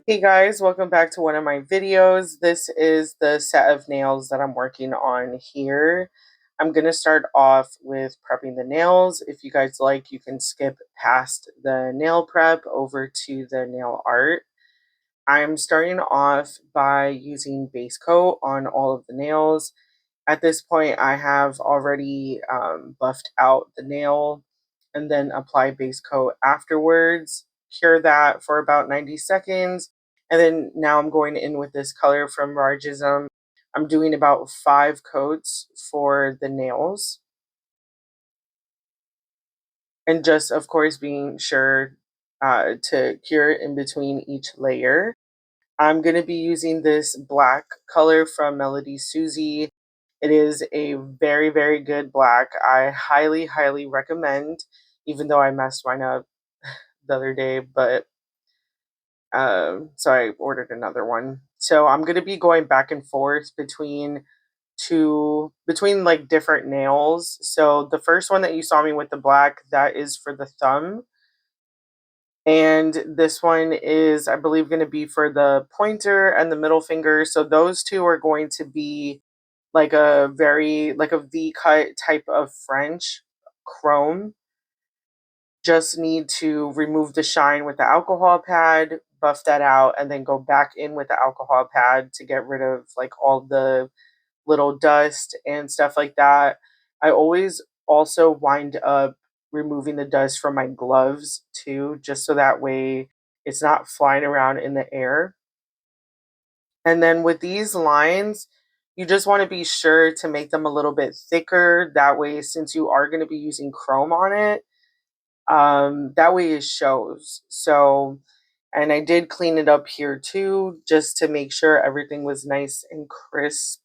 Hey guys, welcome back to one of my videos. This is the set of nails that I'm working on here. I'm going to start off with prepping the nails. If you guys like, you can skip past the nail prep over to the nail art. I'm starting off by using base coat on all of the nails. At this point, I have already buffed out the nail and then apply base coat afterwards. Cure that for about 90 seconds. And then now I'm going in with this color from Rajism. I'm doing about 5 coats for the nails. And just, of course, being sure to cure in between each layer. I'm going to be using this black color from Melody Susie. It is a very, very good black. I highly, highly recommend, even though I messed mine up the other day, but so I ordered another one. So I'm going to be going back and forth between like different nails. So the first one that you saw me with the black, that is for the thumb. And this one is, I believe, going to be for the pointer and the middle finger. So those two are going to be like a V cut type of French chrome. Just need to remove the shine with the alcohol pad, buff that out, and then go back in with the alcohol pad to get rid of like all the little dust and stuff like that. I always also wind up removing the dust from my gloves too, just so that way it's not flying around in the air. And then with these lines, you just want to be sure to make them a little bit thicker. That way, since you are going to be using chrome on it, that way it shows. So, and I did clean it up here too, just to make sure everything was nice and crisp.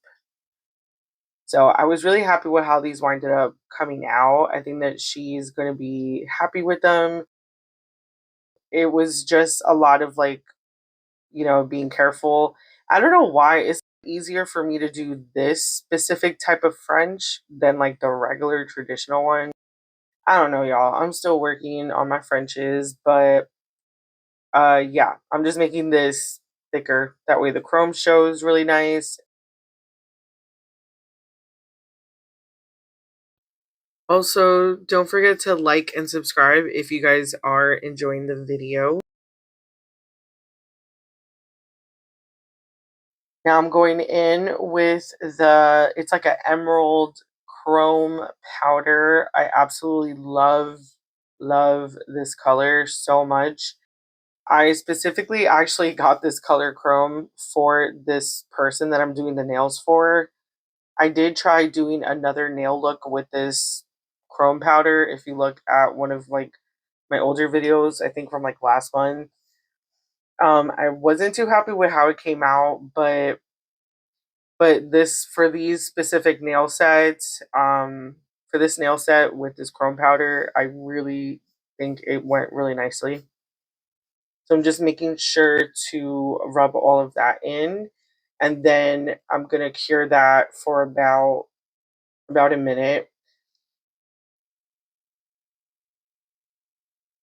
So I was really happy with how these winded up coming out. I think that she's going to be happy with them. It was just a lot of like, being careful. I don't know why it's easier for me to do this specific type of French than like the regular traditional one. I don't know, y'all. I'm still working on my Frenches, but yeah, I'm just making this thicker. That way the chrome shows really nice. Also, don't forget to like and subscribe if you guys are enjoying the video. Now I'm going in with it's like an emerald chrome powder. I absolutely love this color so much. I specifically actually got this color chrome for this person that I'm doing the nails for. I did try doing another nail look with this chrome powder. If you look at one of like my older videos, I think from like last month, I wasn't too happy with how it came out, but this for these specific nail sets, for this nail set with this chrome powder, I really think it went really nicely. So I'm just making sure to rub all of that in, and then I'm gonna cure that for about a minute.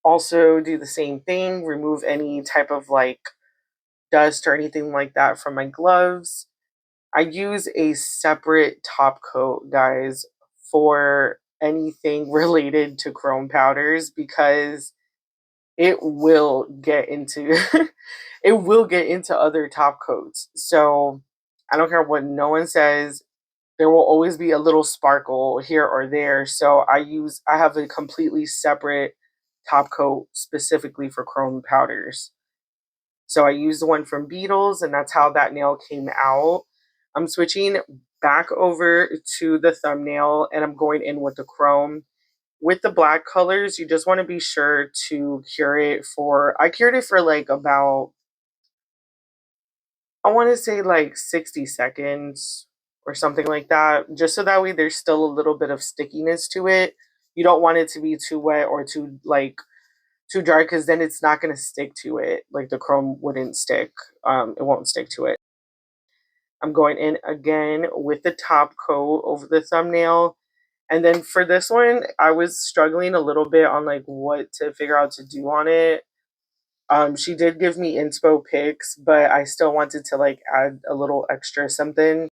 Also do the same thing, remove any type of like dust or anything like that from my gloves. I use a separate top coat, guys, for anything related to chrome powders because it will get into it will get into other top coats. So I don't care what no one says, there will always be a little sparkle here or there. So I have a completely separate top coat specifically for chrome powders. So I used the one from Beetles, and that's how that nail came out. I'm switching back over to the thumbnail, and I'm going in with the chrome. With the black colors, you just want to be sure to cure it I cured it for like about, I want to say like 60 seconds or something like that, just so that way there's still a little bit of stickiness to it. You don't want it to be too wet or too dry because then it's not going to stick to it. Like the chrome wouldn't stick. It won't stick to it. I'm going in again with the top coat over the thumbnail. And then for this one, I was struggling a little bit on like what to figure out to do on it. She did give me inspo pics, but I still wanted to like add a little extra something.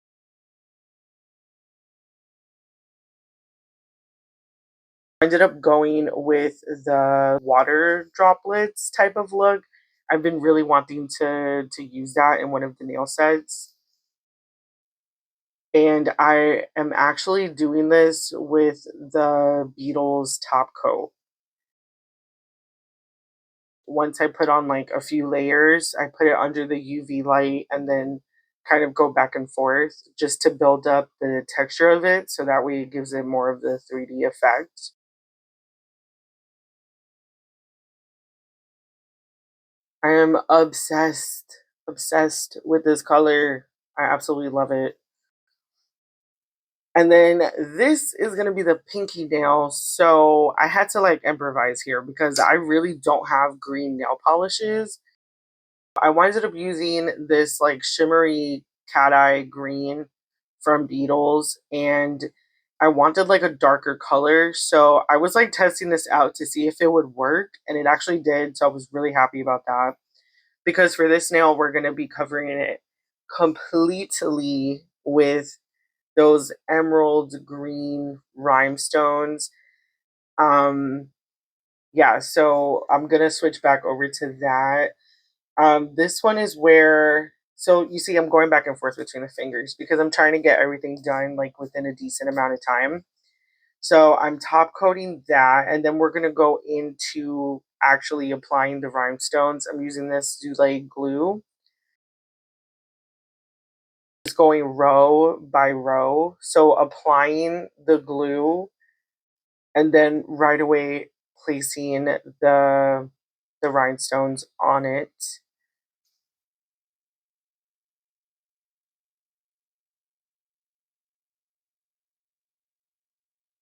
I ended up going with the water droplets type of look. I've been really wanting to use that in one of the nail sets. And I am actually doing this with the Beetles top coat. Once I put on like a few layers, I put it under the UV light and then kind of go back and forth just to build up the texture of it so that way it gives it more of the 3D effect. I am obsessed with this color. I absolutely love it. And then this is gonna be the pinky nail. So I had to like improvise here because I really don't have green nail polishes. I winded up using this like shimmery cat eye green from Beetles, and I wanted like a darker color. So I was like testing this out to see if it would work, and it actually did. So I was really happy about that because for this nail, we're going to be covering it completely with those emerald green rhinestones. Um, yeah, so I'm going to switch back over to that. This one is where, so you see, I'm going back and forth between the fingers because I'm trying to get everything done like within a decent amount of time. So I'm top coating that, and then we're gonna go into actually applying the rhinestones. I'm using this Zulay glue. Just going row by row. So applying the glue, and then right away placing the rhinestones on it.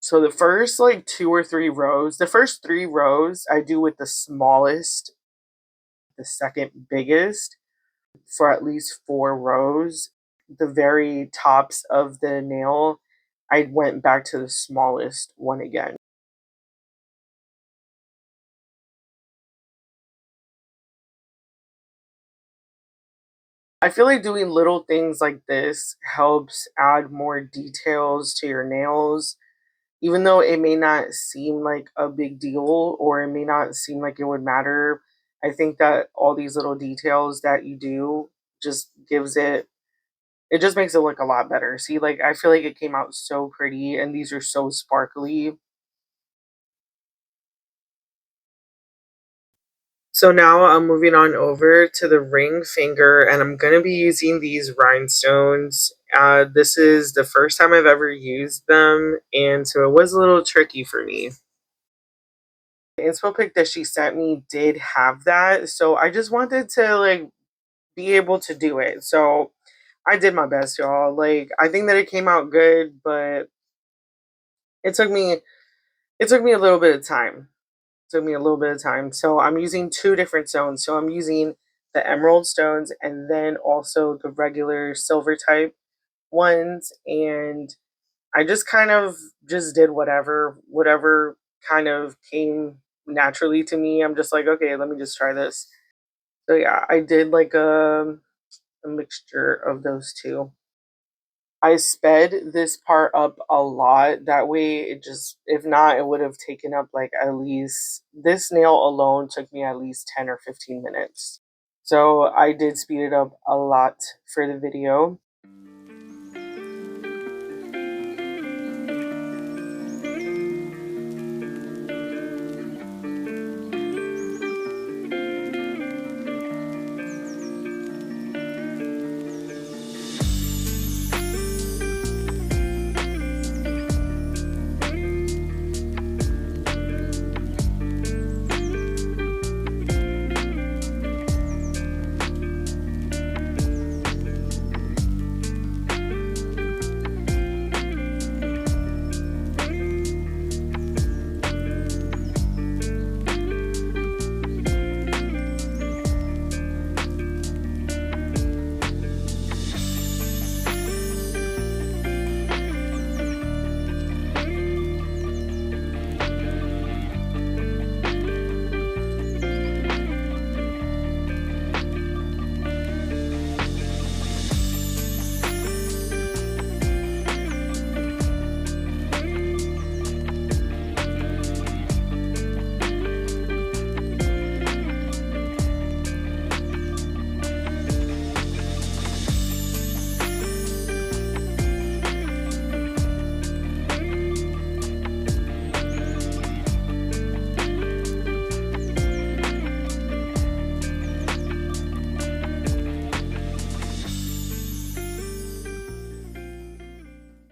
So the first like 2 or 3 rows, the first 3 rows I do with the smallest, the second biggest for at least 4 rows. The very tops of the nail, I went back to the smallest one again. I feel like doing little things like this helps add more details to your nails, even though it may not seem like a big deal or it may not seem like it would matter. I think that all these little details that you do just gives it, it just makes it look a lot better. See, like I feel like it came out so pretty and these are so sparkly. So now I'm moving on over to the ring finger and I'm going to be using these rhinestones. This is the first time I've ever used them, and so it was a little tricky for me. The inspo pic that she sent me did have that, so I just wanted to like be able to do it. So I did my best, y'all. Like I think that it came out good, but it took me it took me a little bit of time. It took me a little bit of time. So I'm using 2 different stones. So I'm using the emerald stones and then also the regular silver type ones, and I just kind of just did whatever kind of came naturally to me. I'm just like, okay, let me just try this. So yeah, I did like a mixture of those two. I sped this part up a lot. That way it just, if not, it would have taken up like at least, this nail alone took me at least 10 or 15 minutes. So I did speed it up a lot for the video.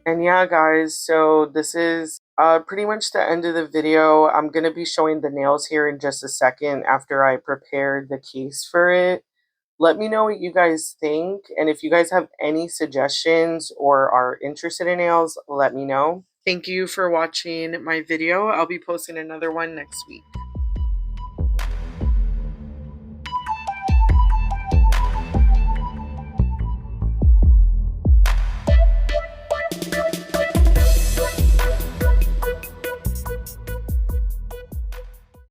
And yeah, guys, so this is pretty much the end of the video. I'm going to be showing the nails here in just a second after I prepare the case for it. Let me know what you guys think, and if you guys have any suggestions or are interested in nails, let me know. Thank you for watching my video. I'll be posting another one next week.